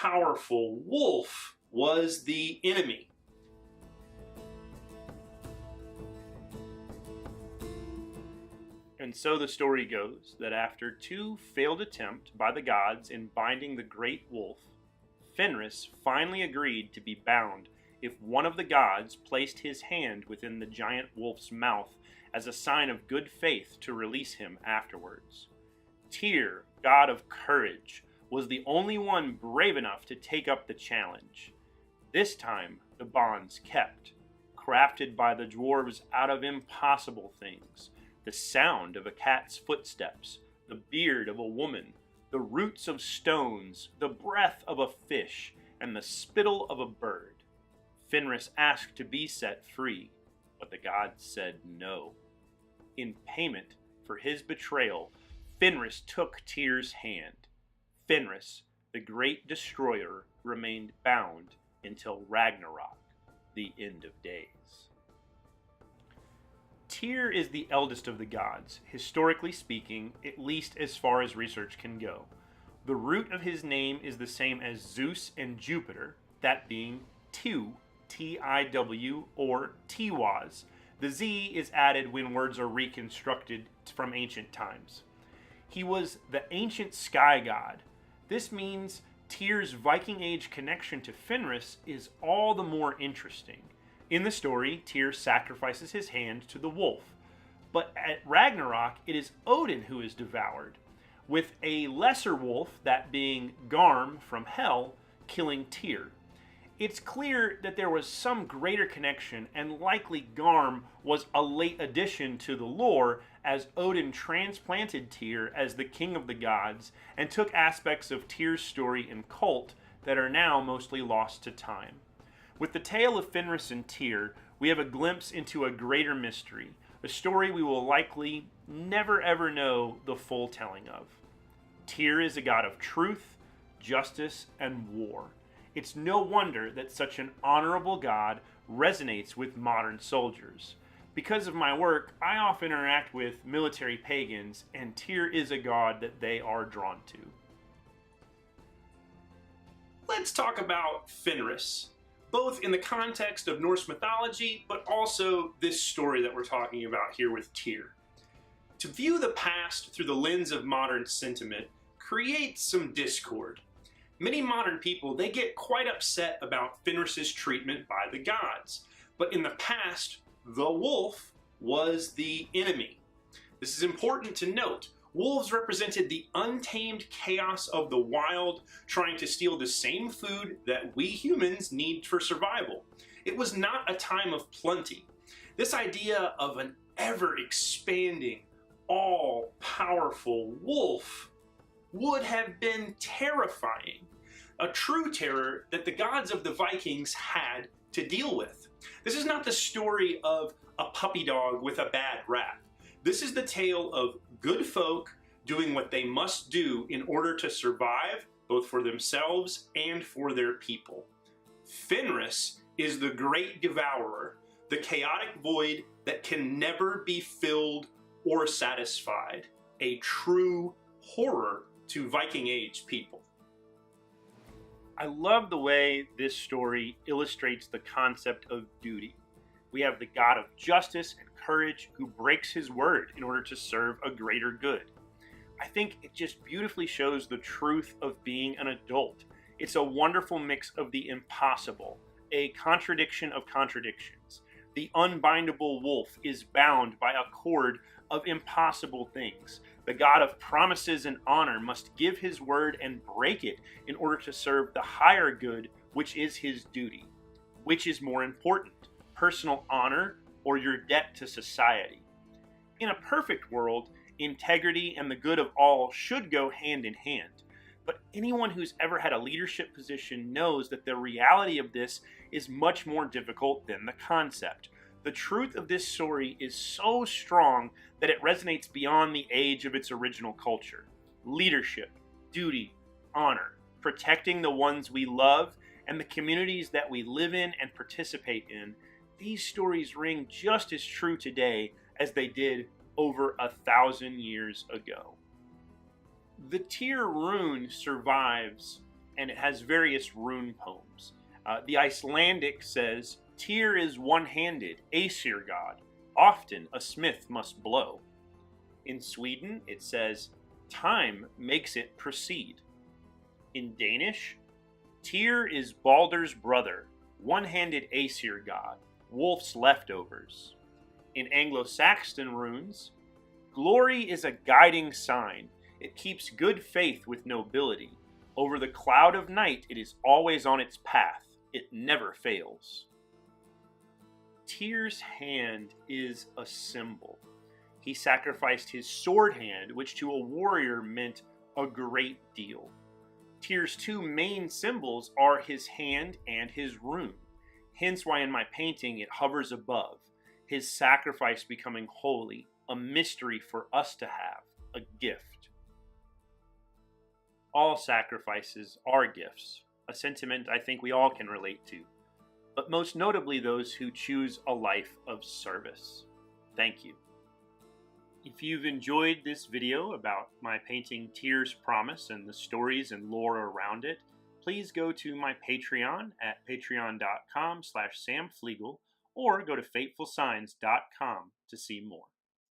powerful wolf was the enemy. And so the story goes that after 2 failed attempts by the gods in binding the great wolf, Fenris finally agreed to be bound if one of the gods placed his hand within the giant wolf's mouth as a sign of good faith to release him afterwards. Tyr, god of courage, was the only one brave enough to take up the challenge. This time, the bonds kept, crafted by the dwarves out of impossible things. The sound of a cat's footsteps, the beard of a woman, the roots of stones, the breath of a fish, and the spittle of a bird. Fenris asked to be set free, but the gods said no. In payment for his betrayal, Fenris took Tyr's hand. Fenris, the great destroyer, remained bound until Ragnarok, the end of days. Tyr is the eldest of the gods, historically speaking, at least as far as research can go. The root of his name is the same as Zeus and Jupiter, that being Tiw, T-I-W, or Tiwaz. The Z is added when words are reconstructed from ancient times. He was the ancient sky god. This means Tyr's Viking Age connection to Fenris is all the more interesting. In the story, Tyr sacrifices his hand to the wolf, but at Ragnarok, it is Odin who is devoured, with a lesser wolf, that being Garm from Hell, killing Tyr. It's clear that there was some greater connection, and likely Garm was a late addition to the lore, as Odin transplanted Tyr as the king of the gods and took aspects of Tyr's story and cult that are now mostly lost to time. With the tale of Fenris and Tyr, we have a glimpse into a greater mystery, a story we will likely never ever know the full telling of. Tyr is a god of truth, justice, and war. It's no wonder that such an honorable god resonates with modern soldiers. Because of my work, I often interact with military pagans, and Tyr is a god that they are drawn to. Let's talk about Fenris, both in the context of Norse mythology, but also this story that we're talking about here with Tyr. To view the past through the lens of modern sentiment creates some discord. Many modern people, they get quite upset about Fenris's treatment by the gods. But in the past, the wolf was the enemy. This is important to note. Wolves represented the untamed chaos of the wild, trying to steal the same food that we humans need for survival. It was not a time of plenty. This idea of an ever-expanding, all-powerful wolf would have been terrifying. A true terror that the gods of the Vikings had to deal with. This is not the story of a puppy dog with a bad rap. This is the tale of good folk doing what they must do in order to survive, both for themselves and for their people. Fenris is the great devourer, the chaotic void that can never be filled or satisfied, a true horror to Viking Age people. I love the way this story illustrates the concept of duty. We have the god of justice and courage who breaks his word in order to serve a greater good. I think it just beautifully shows the truth of being an adult. It's a wonderful mix of the impossible, a contradiction of contradictions. The unbindable wolf is bound by a cord of impossible things. The god of promises and honor must give his word and break it in order to serve the higher good, which is his duty. Which is more important, personal honor or your debt to society? In a perfect world, integrity and the good of all should go hand in hand. But anyone who's ever had a leadership position knows that the reality of this is much more difficult than the concept. The truth of this story is so strong that it resonates beyond the age of its original culture. Leadership, duty, honor, protecting the ones we love, and the communities that we live in and participate in, these stories ring just as true today as they did over 1,000 years ago. The Tyr rune survives and it has various rune poems. The Icelandic says, Tyr is one-handed, Aesir god, often a smith must blow. In Sweden, it says, time makes it proceed. In Danish, Tyr is Baldur's brother, one-handed Aesir god, wolf's leftovers. In Anglo-Saxon runes, glory is a guiding sign. It keeps good faith with nobility. Over the cloud of night, it is always on its path. It never fails. Tyr's hand is a symbol. He sacrificed his sword hand, which to a warrior meant a great deal. Tyr's two main symbols are his hand and his rune, hence why in my painting it hovers above, his sacrifice becoming holy, a mystery for us to have, a gift. All sacrifices are gifts, a sentiment I think we all can relate to, but most notably those who choose a life of service. Thank you. If you've enjoyed this video about my painting Tyr's Promise and the stories and lore around it, please go to my Patreon at patreon.com/samflegal or go to fatefulsigns.com to see more.